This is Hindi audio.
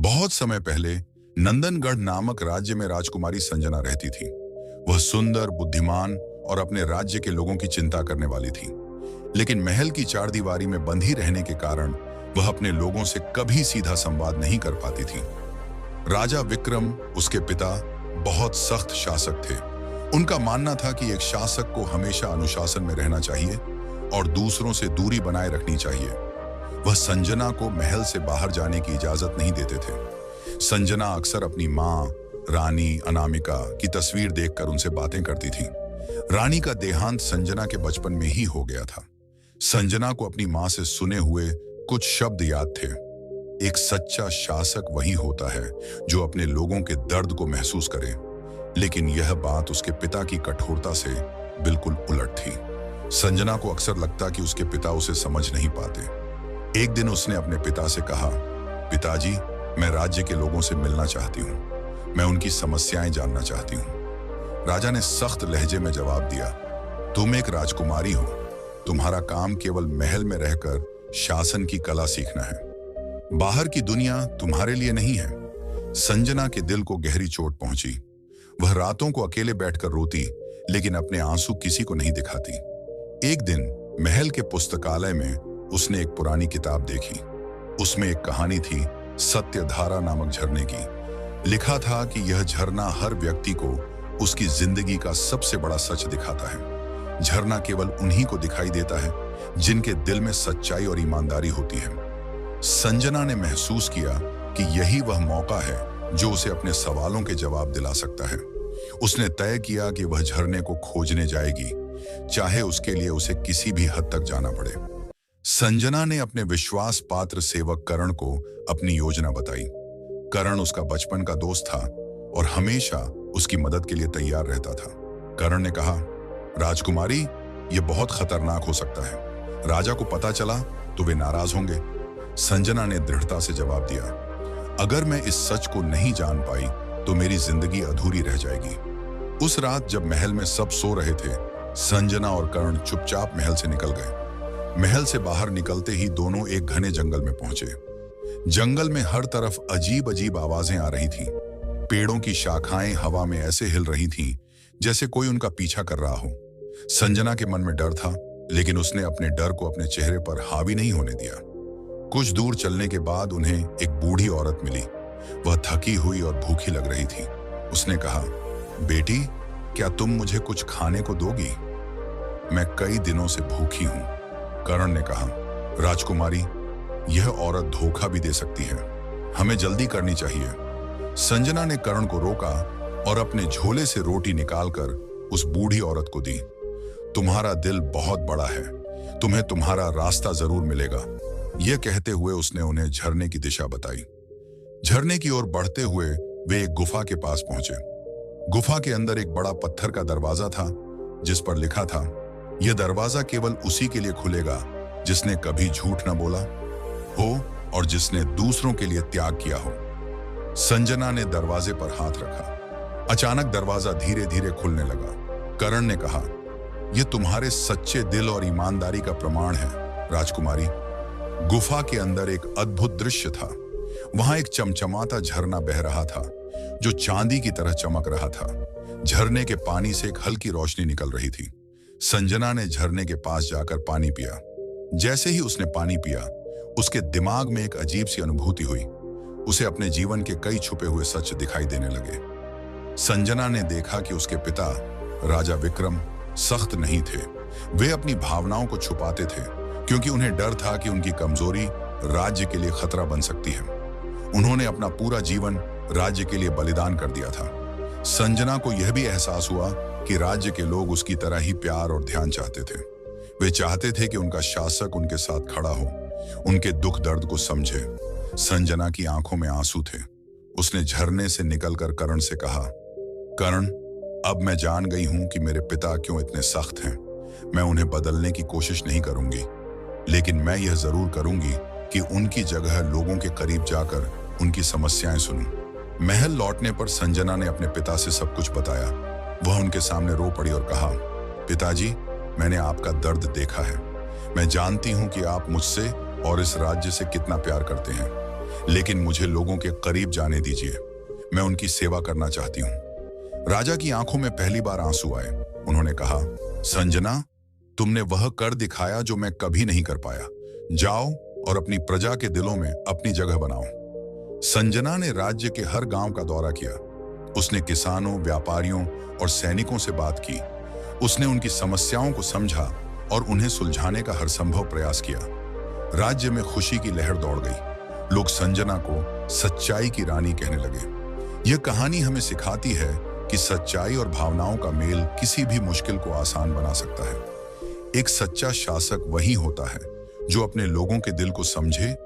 बहुत समय पहले नंदनगढ़ नामक राज्य में राजकुमारी संजना रहती थी। वह सुंदर, बुद्धिमान और अपने राज्य के लोगों की चिंता करने वाली थी। लेकिन महल की चारदीवारी में बंधी रहने के कारण वह अपने लोगों से कभी सीधा संवाद नहीं कर पाती थी। राजा विक्रम, उसके पिता, बहुत सख्त शासक थे। उनका मानना था कि एक शासक को हमेशा अनुशासन में रहना चाहिए और दूसरों से दूरी बनाए रखनी चाहिए। वह संजना को महल से बाहर जाने की इजाजत नहीं देते थे। संजना अक्सर अपनी माँ रानी अनामिका की तस्वीर देखकर उनसे बातें करती थी। रानी का देहांत संजना के बचपन में ही हो गया था। संजना को अपनी माँ से सुने हुए कुछ शब्द याद थे। एक सच्चा शासक वही होता है जो अपने लोगों के दर्द को महसूस करे। लेकिन यह बात उसके पिता की कठोरता से बिल्कुल उलट थी। संजना को अक्सर लगता कि उसके पिता उसे समझ नहीं पाते। एक दिन उसने अपने पिता से कहा, पिताजी, मैं राज्य के लोगों से मिलना चाहती हूँ। मैं उनकी समस्याएं जानना चाहती हूँ। राजा ने सख्त लहजे में जवाब दिया, तुम एक राजकुमारी हो। तुम्हारा काम केवल महल में रहकर शासन की कला सीखना है। बाहर की दुनिया तुम्हारे लिए नहीं है। संजना के दिल को गहरी चोट पहुंची। वह रातों को अकेले बैठकर रोती, लेकिन अपने आंसू किसी को नहीं दिखाती। एक दिन महल के पुस्तकालय में उसने एक पुरानी किताब देखी। उसमें एक कहानी थी, सत्यधारा नामक झरने की। लिखा था कि यह झरना हर व्यक्ति को उसकी जिंदगी का सबसे बड़ा सच दिखाता है। झरना केवल उन्हीं को दिखाई देता है जिनके दिल में सच्चाई और ईमानदारी होती है। संजना ने महसूस किया कि यही वह मौका है जो उसे अपने सवालों के जवाब दिला सकता है। उसने तय किया कि वह झरने को खोजने जाएगी, चाहे उसके लिए उसे किसी भी हद तक जाना पड़े। संजना ने अपने विश्वास पात्र सेवक करण को अपनी योजना बताई। करण उसका बचपन का दोस्त था और हमेशा उसकी मदद के लिए तैयार रहता था। करण ने कहा, राजकुमारी, यह बहुत खतरनाक हो सकता है। राजा को पता चला तो वे नाराज होंगे। संजना ने दृढ़ता से जवाब दिया, अगर मैं इस सच को नहीं जान पाई तो मेरी जिंदगी अधूरी रह जाएगी। उस रात जब महल में सब सो रहे थे, संजना और करण चुपचाप महल से निकल गए। महल से बाहर निकलते ही दोनों एक घने जंगल में पहुंचे। जंगल में हर तरफ अजीब अजीब आवाजें आ रही थीं। पेड़ों की शाखाएं हवा में ऐसे हिल रही थीं जैसे कोई उनका पीछा कर रहा हो। संजना के मन में डर था, लेकिन उसने अपने डर को अपने चेहरे पर हावी नहीं होने दिया। कुछ दूर चलने के बाद उन्हें एक बूढ़ी औरत मिली। वह थकी हुई और भूखी लग रही थी। उसने कहा, बेटी, क्या तुम मुझे कुछ खाने को दोगी? मैं कई दिनों से भूखी हूं। करण ने कहा, राजकुमारी, यह औरत धोखा भी दे सकती है। हमें जल्दी करनी चाहिए। संजना ने करण को रोका और अपने झोले से रोटी निकालकर उस बूढ़ी औरत को दी। तुम्हारा दिल बहुत बड़ा है, तुम्हें तुम्हारा रास्ता जरूर मिलेगा। यह कहते हुए उसने उन्हें झरने की दिशा बताई। झरने की ओर बढ़ते हुए वे एक गुफा के पास पहुंचे। गुफा के अंदर एक बड़ा पत्थर का दरवाजा था, जिस पर लिखा था, यह दरवाजा केवल उसी के लिए खुलेगा जिसने कभी झूठ न बोला हो और जिसने दूसरों के लिए त्याग किया हो। संजना ने दरवाजे पर हाथ रखा। अचानक दरवाजा धीरे धीरे खुलने लगा। करण ने कहा, यह तुम्हारे सच्चे दिल और ईमानदारी का प्रमाण है, राजकुमारी। गुफा के अंदर एक अद्भुत दृश्य था। वहां एक चमचमाता झरना बह रहा था जो चांदी की तरह चमक रहा था। झरने के पानी से एक हल्की रोशनी निकल रही थी। संजना ने झरने के पास जाकर पानी पिया। जैसे ही उसने पानी पिया, उसके दिमाग में एक अजीब सी अनुभूति हुई। उसे अपने जीवन के कई छुपे हुए सच दिखाई देने लगे। संजना ने देखा कि उसके पिता राजा विक्रम सख्त नहीं थे। वे अपनी भावनाओं को छुपाते थे क्योंकि उन्हें डर था कि उनकी कमजोरी राज्य के लिए खतरा बन सकती है। उन्होंने अपना पूरा जीवन राज्य के लिए बलिदान कर दिया था। संजना को यह भी एहसास हुआ कि राज्य के लोग उसकी तरह ही प्यार और ध्यान चाहते थे। वे चाहते थे कि उनका शासक उनके साथ खड़ा हो, उनके दुख दर्द को समझे। संजना की आंखों में आंसू थे। उसने झरने से निकलकर करण से कहा, करण, अब मैं जान गई हूं कि मेरे पिता क्यों इतने सख्त हैं। मैं उन्हें बदलने की कोशिश नहीं करूंगी, लेकिन मैं यह जरूर करूंगी कि उनकी जगह लोगों के करीब जाकर उनकी समस्याएं सुनूं। महल लौटने पर संजना ने अपने पिता से सब कुछ बताया। वह उनके सामने रो पड़ी और कहा, पिताजी, मैंने आपका दर्द देखा है। मैं जानती हूं कि आप मुझसे और इस राज्य से कितना प्यार करते हैं, लेकिन मुझे लोगों के करीब जाने दीजिए। मैं उनकी सेवा करना चाहती हूँ। राजा की आंखों में पहली बार आंसू आए। उन्होंने कहा, संजना, तुमने वह कर दिखाया जो मैं कभी नहीं कर पाया। जाओ और अपनी प्रजा के दिलों में अपनी जगह बनाओ। संजना ने राज्य के हर गांव का दौरा किया। उसने किसानों, व्यापारियों और सैनिकों से बात की। उसने उनकी समस्याओं को समझा और उन्हें सुलझाने का हर संभव प्रयास किया। राज्य में खुशी की लहर दौड़ गई। लोग संजना को सच्चाई की रानी कहने लगे। यह कहानी हमें सिखाती है कि सच्चाई और भावनाओं का मेल किसी भी मुश्किल को आसान बना सकता है। एक सच्चा शासक वही होता है जो अपने लोगों के दिल को समझे